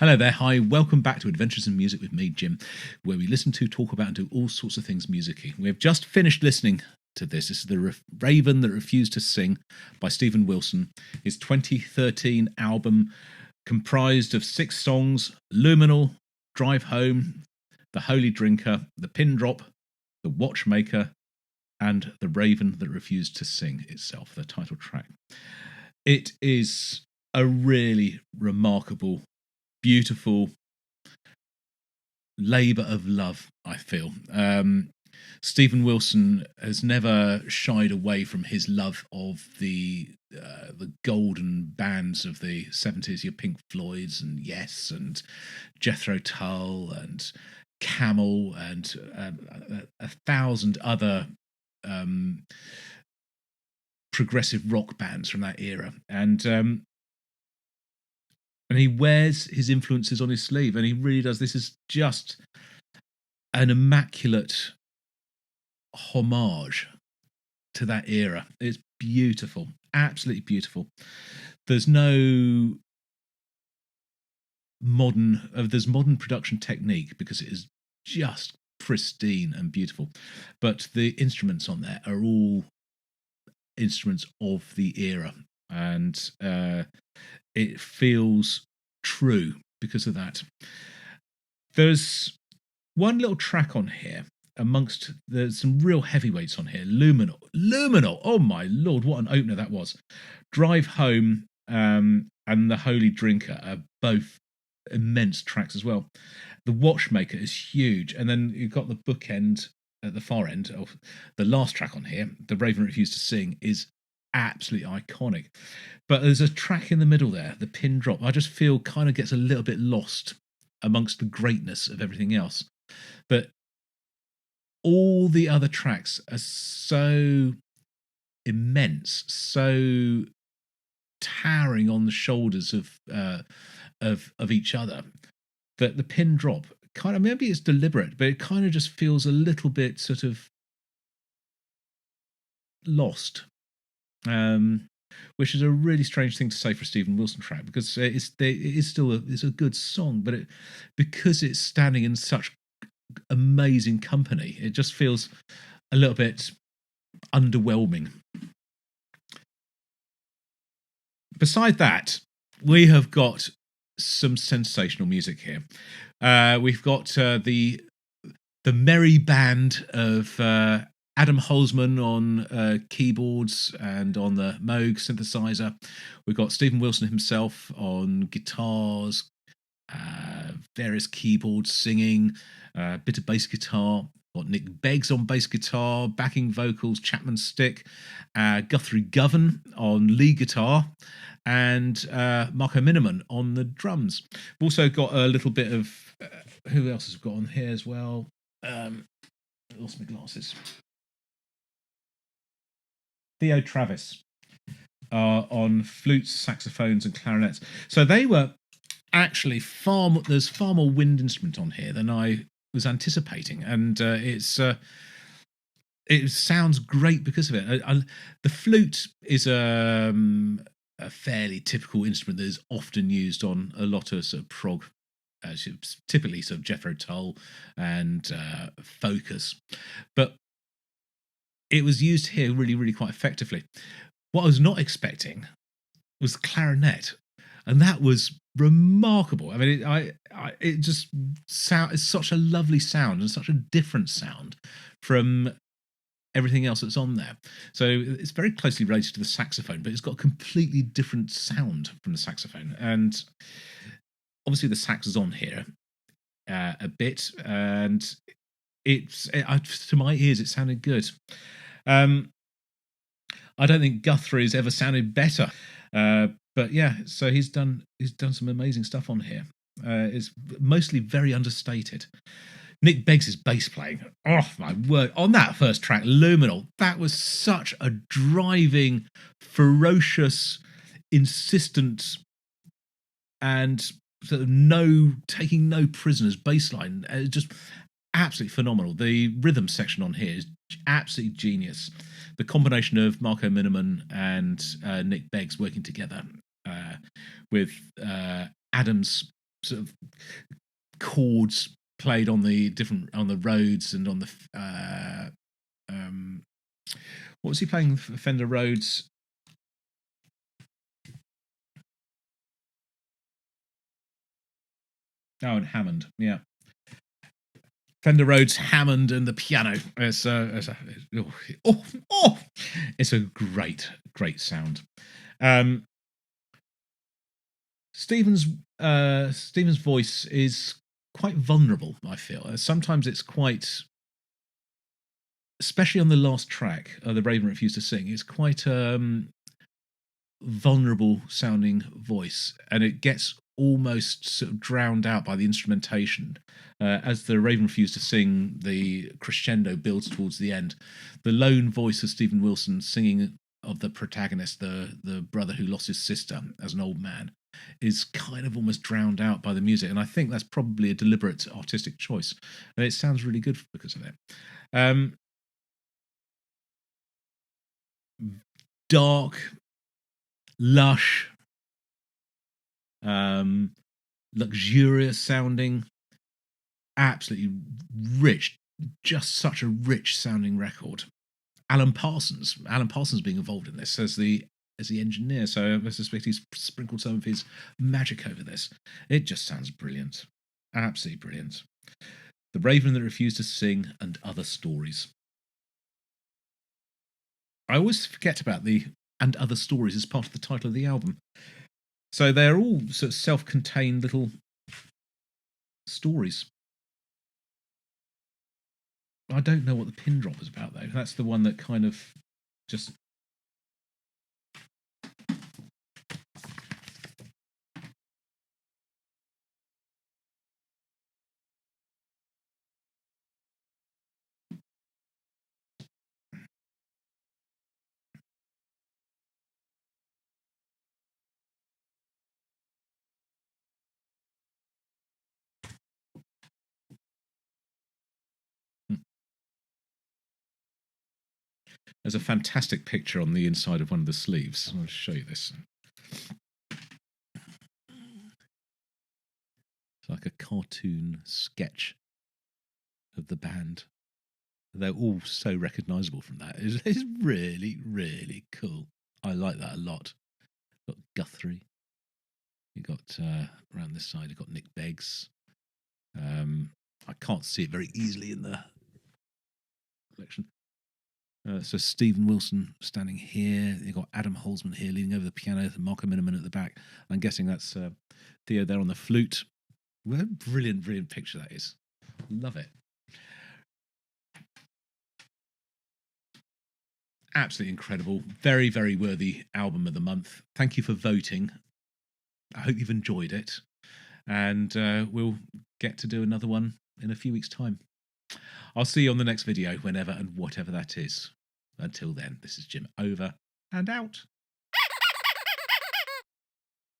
Hello there, hi, welcome back to Adventures in Music with me, Jim, where we listen to, talk about and do all sorts of things music-y. We've just finished listening to this. This is The Raven That Refused to Sing by Stephen Wilson, his 2013 album comprised of 6 songs: Luminal, Drive Home, The Holy Drinker, The Pin Drop, The Watchmaker, and The Raven That Refused to Sing itself, the title track. It is a really remarkable, beautiful labour of love, I feel. Stephen Wilson has never shied away from his love of the golden bands of the 70s, your Pink Floyds and Yes and Jethro Tull and Camel and a thousand other progressive rock bands from that era. And he wears his influences on his sleeve, and he really does. This is just an immaculate homage to that era. It's beautiful, absolutely beautiful. There's no there's modern production technique because it is just pristine and beautiful. But the instruments on there are all instruments of the era, and it feels true because of that. There's one little track on here there's some real heavyweights on here. Luminal, oh my lord, what an opener that was. Drive Home and The Holy Drinker are both immense tracks as well. The Watchmaker is huge, and then you've got the bookend at the far end of the last track on here. The Raven Refused to Sing is absolutely iconic, but there's a track in the middle there, the Pin Drop, I just feel kind of gets a little bit lost amongst the greatness of everything else. But all the other tracks are so immense, so towering on the shoulders of each other, that the Pin Drop kind of, maybe it's deliberate, but it kind of just feels a little bit sort of lost. Which is a really strange thing to say for a Stephen Wilson track, because it is still a good song, but because it's standing in such amazing company, it just feels a little bit underwhelming. Beside that, we have got some sensational music here. We've got the merry band of Adam Holzman on keyboards and on the Moog synthesizer. We've got Stephen Wilson himself on guitars, various keyboards, singing, a bit of bass guitar. We've got Nick Beggs on bass guitar, backing vocals, Chapman Stick, Guthrie Govan on lead guitar, and Marco Miniman on the drums. We've also got a little bit of who else has got on here as well? I lost my glasses. Theo Travis on flutes, saxophones, and clarinets. So they were actually there's far more wind instrument on here than I was anticipating, and it sounds great because of it. The flute is a fairly typical instrument that is often used on a lot of sort of prog, typically sort of Jethro Tull and Focus, but it was used here really, really quite effectively. What I was not expecting was clarinet, and that was remarkable. I mean, it just it's such a lovely sound and such a different sound from everything else that's on there. So it's very closely related to the saxophone, but it's got a completely different sound from the saxophone. And obviously the sax is on here a bit, and to my ears it sounded good. I don't think Guthrie's ever sounded better, but yeah, so he's done some amazing stuff on here. It's mostly very understated. Nick Beggs' bass playing, oh my word, on that first track, Luminal, that was such a driving, ferocious, insistent, and sort of taking no prisoners bass line. Just absolutely phenomenal. The rhythm section on here is absolutely genius. The combination of Marco Miniman and Nick Beggs working together with Adam's sort of chords played on the roads and on the what was he playing for Fender Rhodes? Oh, and Hammond, yeah. Fender Rhodes, Hammond, and the piano. It's a great sound. Stephen's voice is quite vulnerable, I feel. Sometimes it's quite, especially on the last track, The Raven Refused to Sing, it's quite vulnerable sounding voice, and it gets almost sort of drowned out by the instrumentation. As The Raven Refused to Sing, the crescendo builds towards the end. The lone voice of Stephen Wilson singing of the protagonist, the brother who lost his sister as an old man, is kind of almost drowned out by the music, and I think that's probably a deliberate artistic choice. And it sounds really good because of it. Dark, lush, luxurious sounding, absolutely rich, just such a rich sounding record. Alan Parsons being involved in this as the engineer, so I suspect he's sprinkled some of his magic over this. It just sounds brilliant, absolutely brilliant. The Raven That Refused to Sing and Other Stories. I always forget about the and other stories as part of the title of the album. So they're all sort of self-contained little stories. I don't know what the pin drop is about, though. That's the one that kind of just... There's a fantastic picture on the inside of one of the sleeves. I'll show you this. It's like a cartoon sketch of the band. They're all so recognisable from that. It's really, really cool. I like that a lot. Got Guthrie. You got around this side. You got Nick Beggs. I can't see it very easily in the collection. So Stephen Wilson standing here. You've got Adam Holzman here leaning over the piano. Marco Miniman at the back. I'm guessing that's Theo there on the flute. What a brilliant, brilliant picture that is. Love it. Absolutely incredible. Very, very worthy album of the month. Thank you for voting. I hope you've enjoyed it. And we'll get to do another one in a few weeks' time. I'll see you on the next video, whenever and whatever that is. Until then, this is Jim, over and out.